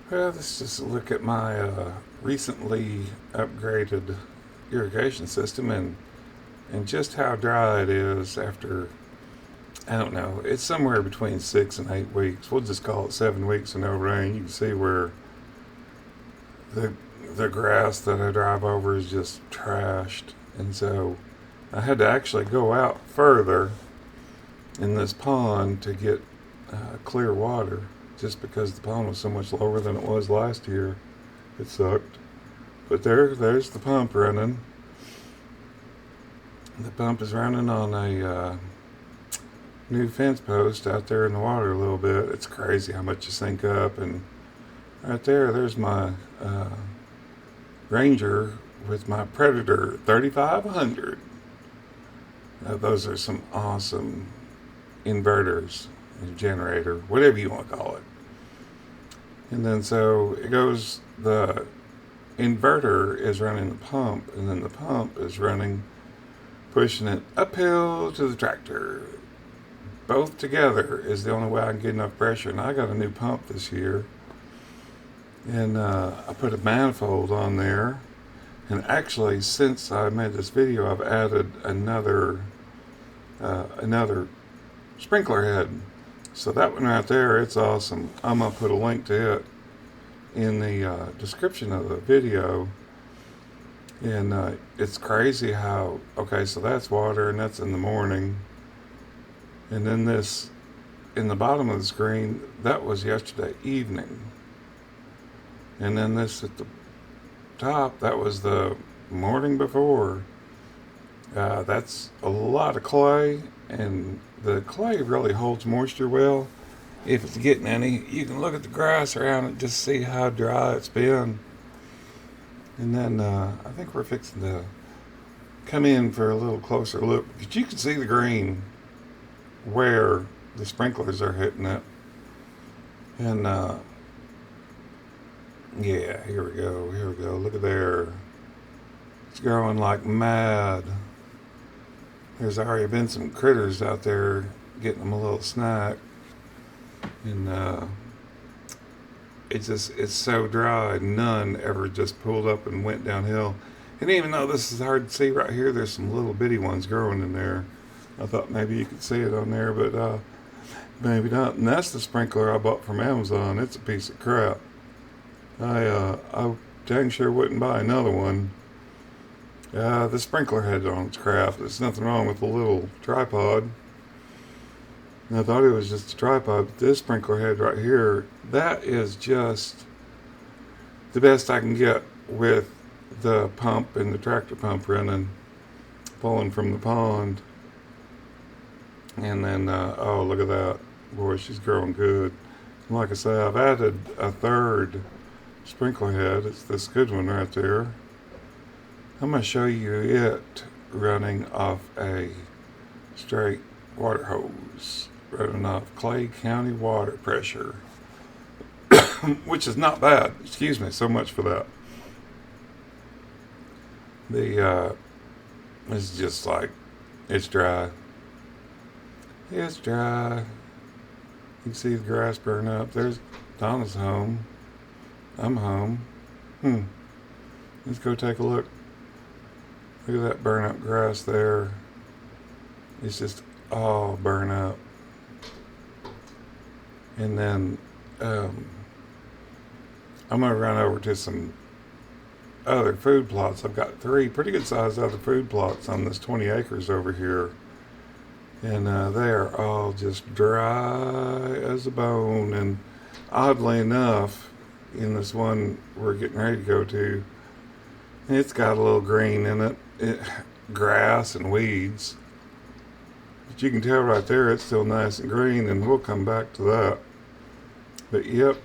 Well, let's just look at my recently upgraded irrigation system and just how dry it is after, I don't know, it's somewhere between 6 and 8 weeks. We'll just call it 7 weeks of no rain. You can see where the, the grass that I drive over is just trashed. And so I had to actually go out further in this pond to get clear water just because the pond was so much lower than it was last year. It sucked. But there's the pump running. The pump is running on a new fence post out there in the water a little bit. It's crazy how much you sink up. And right there's my Ranger with my Predator 3500. Those are some awesome inverters, generator, whatever you want to call it. And then so it goes, the inverter is running the pump, and then the pump is running, pushing it uphill to the tractor. Both together is the only way I can get enough pressure. And I got a new pump this year, and I put a manifold on there. And actually, since I made this video, I've added another sprinkler head. So that one right there, it's awesome. I'm gonna put a link to it in the description of the video. And it's crazy how, okay, so that's water, and that's in the morning. And then this, in the bottom of the screen, that was yesterday evening. And then this at the top, that was the morning before. That's a lot of clay, and the clay really holds moisture well. If it's getting any, you can look at the grass around it, just see how dry it's been. And then I think we're fixing to come in for a little closer look, because you can see the green where the sprinklers are hitting it. And yeah, here we go, look at there. It's growing like mad. There's already been some critters out there getting them a little snack. And it's so dry, none ever just pulled up and went downhill. And even though this is hard to see right here, there's some little bitty ones growing in there. I thought maybe you could see it on there, but maybe not. And that's the sprinkler I bought from Amazon. It's a piece of crap. I dang sure wouldn't buy another one. The sprinkler head on its crap. There's nothing wrong with the little tripod. And I thought it was just a tripod, but this sprinkler head right here, that is just the best I can get with the pump and the tractor pump running, pulling from the pond. And then, oh, look at that. Boy, she's growing good. And like I say, I've added a third sprinkler head. It's this good one right there. I'm going to show you it running off a straight water hose, running off Clay County water pressure, which is not bad. Excuse me so much for that. It's just like, it's dry. It's dry. You can see the grass burn up. There's Donna's home. I'm home. Let's go take a look. Look at that burn up grass there. It's just all burn up. And then I'm going to run over to some other food plots. I've got 3 pretty good sized other food plots on this 20 acres over here. And they are all just dry as a bone. And oddly enough, in this one we're getting ready to go to, it's got a little green in it. Grass and weeds. But you can tell right there it's still nice and green, and we'll come back to that. But yep,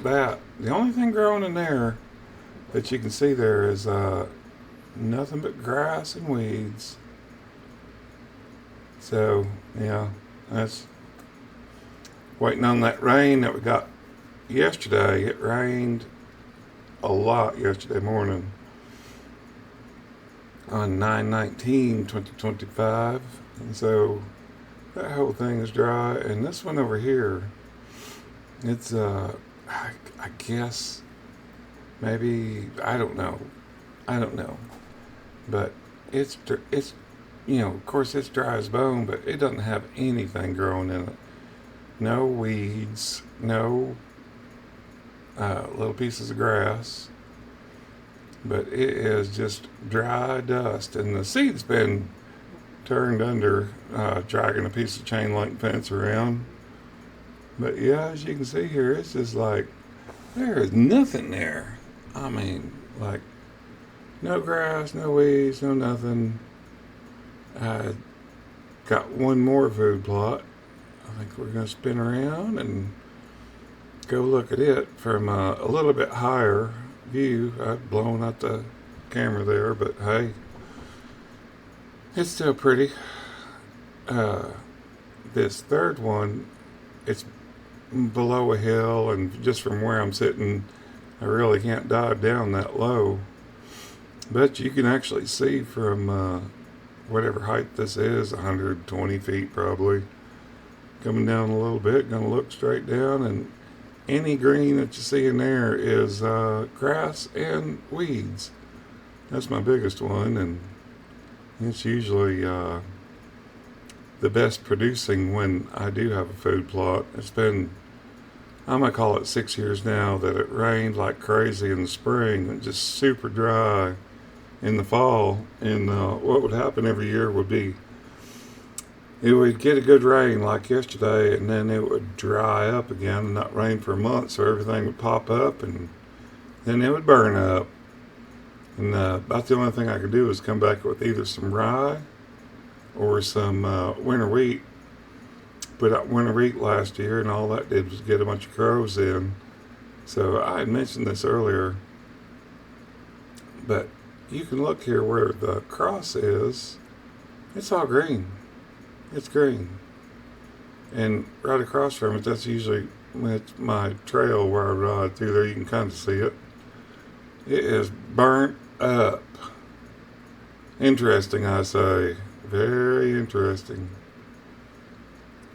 that. The only thing growing in there that you can see there is nothing but grass and weeds. So, yeah, that's waiting on that rain that we got yesterday. It rained a lot yesterday morning on 9/19/2025, and so that whole thing is dry. And this one over here, it's I guess maybe I don't know. I don't know. But it's of course it's dry as bone, but it doesn't have anything growing in it. No weeds, no little pieces of grass, but it is just dry dust. And the seed's been turned under, dragging a piece of chain link fence around. But yeah, as you can see here, it's just like there is nothing there. I mean, like no grass, no weeds, no nothing. I got one more food plot. I think we're going to spin around and go look at it from a little bit higher view. I've blown out the camera there, but hey, it's still pretty. This third one, it's below a hill, and just from where I'm sitting, I really can't dive down that low. But you can actually see from whatever height this is, 120 feet probably, coming down a little bit, going to look straight down, and any green that you see in there is grass and weeds. That's my biggest one, and it's usually the best producing when I do have a food plot. It's been, I'm going to call it 6 years now that it rained like crazy in the spring and just super dry in the fall. And what would happen every year would be it would get a good rain like yesterday, and then it would dry up again and not rain for a month, so everything would pop up and then it would burn up. And about the only thing I could do was come back with either some rye or some winter wheat. Put out winter wheat last year, and all that did was get a bunch of crows in. So I had mentioned this earlier, but you can look here where the cross is. It's all green. It's green. And right across from it, that's usually my trail where I ride through there. You can kind of see it. It is burnt up. Interesting, I say. Very interesting.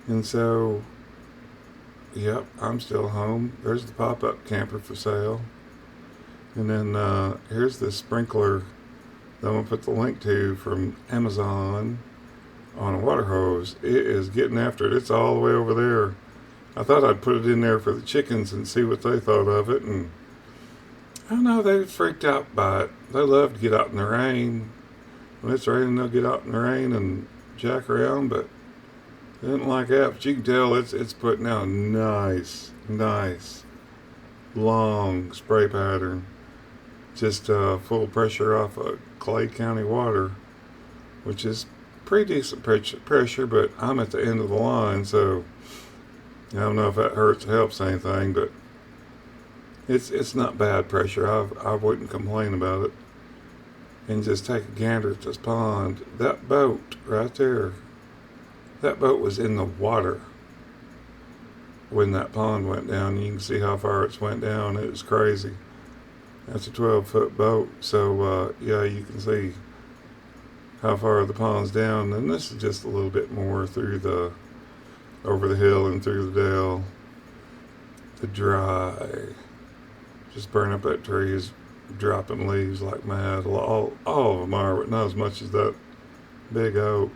And so, yep, I'm still home. There's the pop-up camper for sale. And then here's the sprinkler that I'm going to put the link to from Amazon on a water hose. It is getting after it. It's all the way over there. I thought I'd put it in there for the chickens and see what they thought of it. And I don't know, they were freaked out by it. They love to get out in the rain. When it's raining, they'll get out in the rain and jack around, but they didn't like that. But you can tell it's putting out a nice, long spray pattern. Just full pressure off of Clay County water, which is pretty decent pressure, but I'm at the end of the line, so I don't know if that hurts or helps anything, but it's not bad pressure. I wouldn't complain about it. And just take a gander at this pond. That boat right there, that boat was in the water when that pond went down. You can see how far it's went down. It was crazy. That's a 12-foot boat, so yeah, you can see how far the pond's down. And this is just a little bit more through over the hill and through the dale. The dry, just burn up that tree is dropping leaves like mad. All of them are, but not as much as that big oak.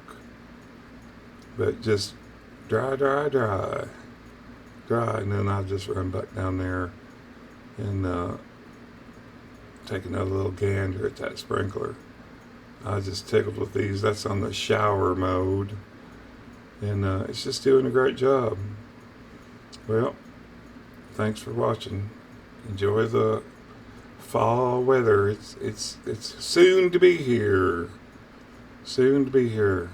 But just dry. And then I just run back down there and take another little gander at that sprinkler. I just tickled with these. That's on the shower mode, and it's just doing a great job. Well, thanks for watching. Enjoy the fall weather. It's soon to be here. Soon to be here.